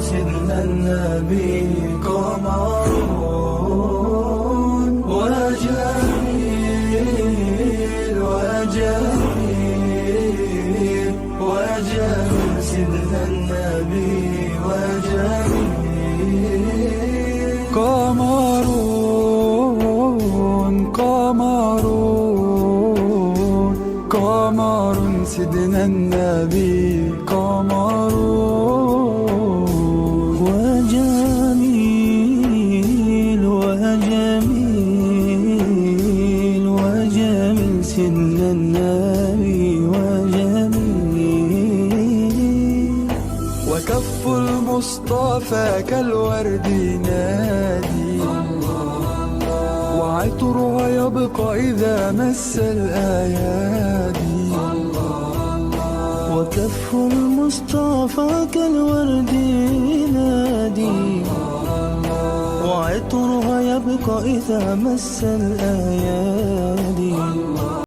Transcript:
سيدنا النبي قمر وجميل وجميل وجميل سيدنا النبي وجميل قمر قمر قمر سيدنا النبي قمر وجميل وجميل وجميل سيدنا النبي وجميل وكف المصطفى كالورد نادي وعطرها يبقى إذا مس الأيادي وكف المصطفى كالورد نادي وعطرها يبقى إذا مس الأيادي